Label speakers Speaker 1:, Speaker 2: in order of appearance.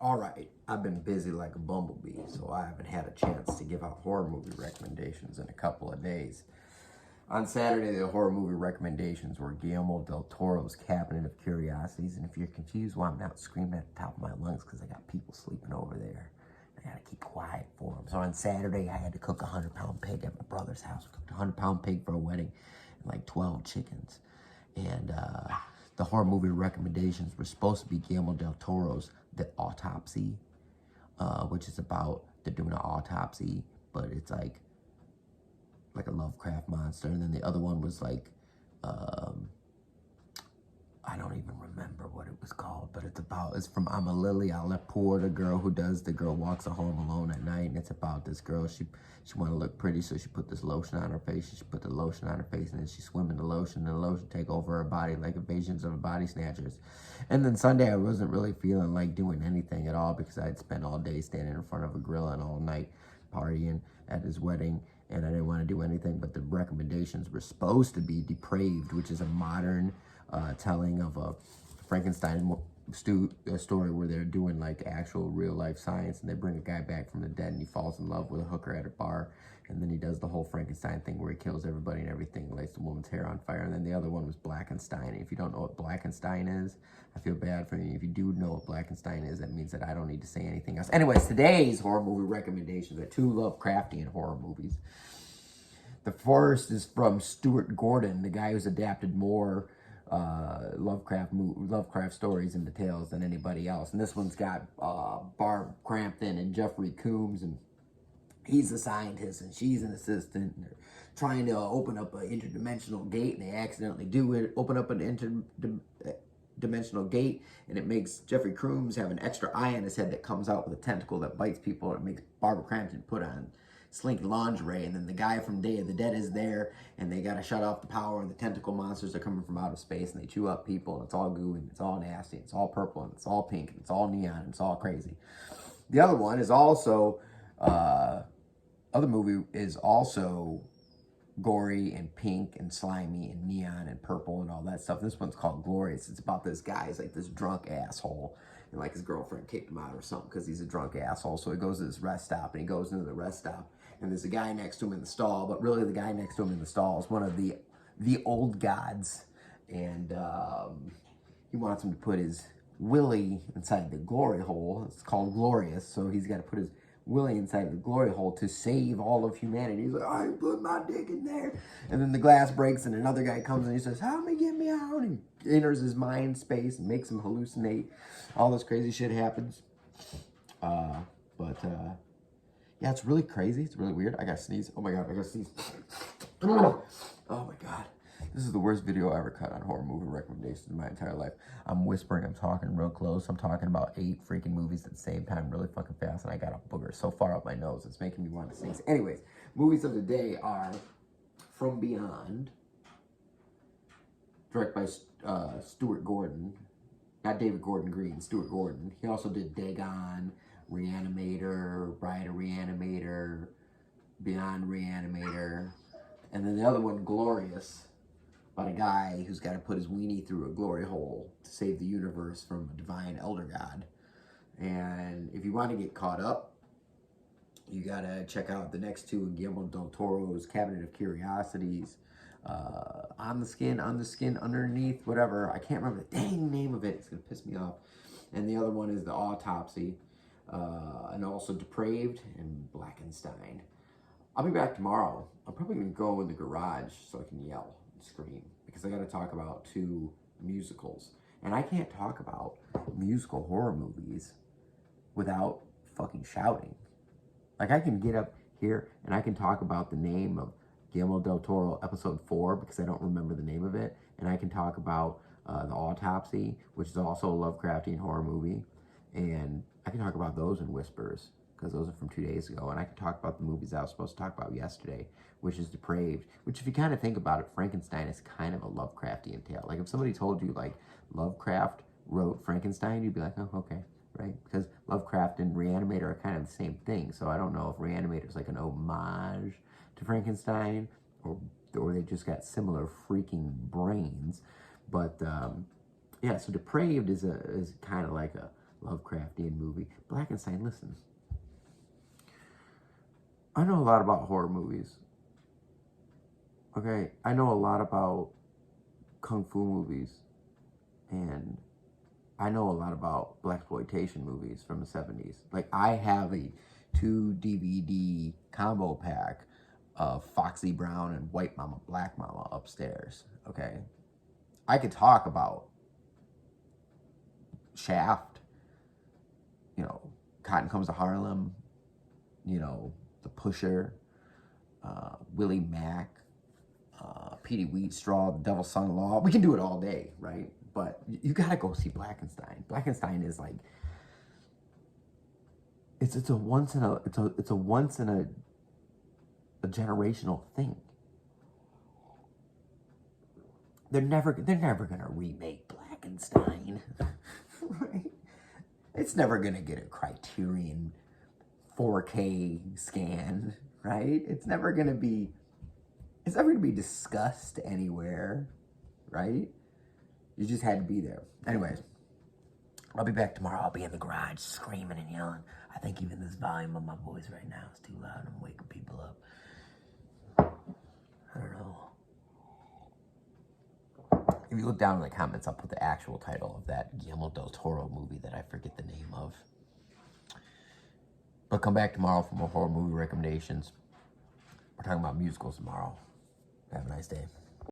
Speaker 1: All right, I've been busy like a bumblebee, so I haven't had a chance to give out horror movie recommendations in a couple of days. On Saturday, the horror movie recommendations were Guillermo del Toro's Cabinet of Curiosities, and if you're confused why I'm not screaming at the top of my lungs, because I got people sleeping over there. I gotta keep quiet for them. So on Saturday, I had to cook a 100-pound pig at my brother's house. We cooked a 100-pound pig for a wedding and like 12 chickens. And the horror movie recommendations were supposed to be Guillermo del Toro's The Autopsy, which is about they're doing an autopsy, but it's like a Lovecraft monster. And then the other one was like, I don't even remember what it was called, but it's from I'm a Lily Alepour, the girl walks home alone at night, and it's about this girl, she wanted to look pretty, so she put this lotion on her face, she put the lotion on her face, and then she swim in the lotion, and the lotion take over her body like Invasions of the Body Snatchers. And then Sunday, I wasn't really feeling like doing anything at all, because I'd spent all day standing in front of a grill and all night partying at his wedding, and I didn't want to do anything, but the recommendations were supposed to be Depraved, which is a modern telling of a Frankenstein story where they're doing like actual real life science, and they bring a guy back from the dead and he falls in love with a hooker at a bar, and then he does the whole Frankenstein thing where he kills everybody and everything, lights the woman's hair on fire. And then the other one was Blackenstein. And if you don't know what Blackenstein is, I feel bad for you. If you do know what Blackenstein is, that means that I don't need to say anything else. Anyways, today's horror movie recommendations are two Lovecraftian horror movies. The first is from Stuart Gordon, the guy who's adapted more Lovecraft stories into tales than anybody else. And this one's got Barb Crampton and Jeffrey Combs, and he's a scientist and she's an assistant. And they're trying to open up an interdimensional gate, and they accidentally do it. Open up an interdimensional gate, and it makes Jeffrey Combs have an extra eye on his head that comes out with a tentacle that bites people. It makes Barbara Crampton put on slinky lingerie, and then the guy from Day of the Dead is there, and they gotta shut off the power, and the tentacle monsters are coming from outer space, and they chew up people, and it's all goo, and it's all nasty, and it's all purple, and it's all pink, and it's all neon, and it's all crazy. The other one is also, other movie is also gory and pink and slimy and neon and purple and all that stuff. This one's called Glorious. It's about this guy, he's like this drunk asshole, and like his girlfriend kicked him out or something because he's a drunk asshole. So he goes to this rest stop, and he goes into the rest stop, and there's a guy next to him in the stall, but really the guy next to him in the stall is one of the old gods, and he wants him to put his willy inside the glory hole. It's called Glorious, so he's got to put his willy inside the glory hole to save all of humanity. He's like, I put my dick in there. And then the glass breaks, and another guy comes and he says, help me, get me out. And he enters his mind space and makes him hallucinate. All this crazy shit happens. Yeah, it's really crazy. It's really weird. I gotta sneeze. Oh my God, I gotta sneeze. Oh my God. This is the worst video I ever cut on horror movie recommendations in my entire life. I'm whispering, I'm talking real close. I'm talking about 8 freaking movies at the same time really fucking fast, and I got a booger so far up my nose, it's making me want to sneeze. Anyways, movies of the day are From Beyond, directed by Stuart Gordon. Not David Gordon Green, Stuart Gordon. He also did Dagon, Reanimator, Bride of Reanimator, Beyond Reanimator, and then the other one, Glorious, about a guy who's got to put his weenie through a glory hole to save the universe from a divine elder god. And if you want to get caught up, you got to check out the next two, Guillermo del Toro's Cabinet of Curiosities, On the Skin, Underneath, whatever. I can't remember the dang name of it. It's going to piss me off. And the other one is The Autopsy, and also Depraved and Blackenstein. I'll be back tomorrow. I'm probably going to go in the garage so I can yell and scream, because I got to talk about 2 musicals. And I can't talk about musical horror movies without fucking shouting. Like, I can get up here and I can talk about the name of Guillermo del Toro episode 4 because I don't remember the name of it. And I can talk about The Autopsy, which is also a Lovecraftian horror movie. And I can talk about those in whispers because those are from 2 days ago. And I can talk about the movies I was supposed to talk about yesterday, which is Depraved, which, if you kind of think about it, Frankenstein is kind of a Lovecraftian tale. Like, if somebody told you, like, Lovecraft wrote Frankenstein, you'd be like, oh, okay, right? Because Lovecraft and Reanimator are kind of the same thing. So I don't know if Reanimator is like an homage to Frankenstein, or they just got similar freaking brains. But yeah, so Depraved is kind of like a Lovecraftian movie. Blackenstein, listen. I know a lot about horror movies. Okay, I know a lot about kung fu movies, and I know a lot about blaxploitation movies from the 70s. Like, I have a 2 DVD combo pack of Foxy Brown and White Mama, Black Mama upstairs. Okay, I could talk about Shaft, you know, Cotton Comes to Harlem, you know, The Pusher, Willie Mack, Petey Wheatstraw, The Devil's Son-in-Law. We can do it all day, right? But you gotta go see Blackenstein. Blackenstein is like, it's a once in a generational thing. They're never gonna remake Blackenstein, right? It's never gonna get a Criterion 4K scan, right? It's never gonna be discussed anywhere, right? You just had to be there. Anyways, I'll be back tomorrow. I'll be in the garage screaming and yelling. I think even this volume of my voice right now is too loud. I'm waking people up. I don't know. If you look down in the comments, I'll put the actual title of that Guillermo del Toro movie that I forget the name of. But come back tomorrow for more horror movie recommendations. We're talking about musicals tomorrow. Have a nice day.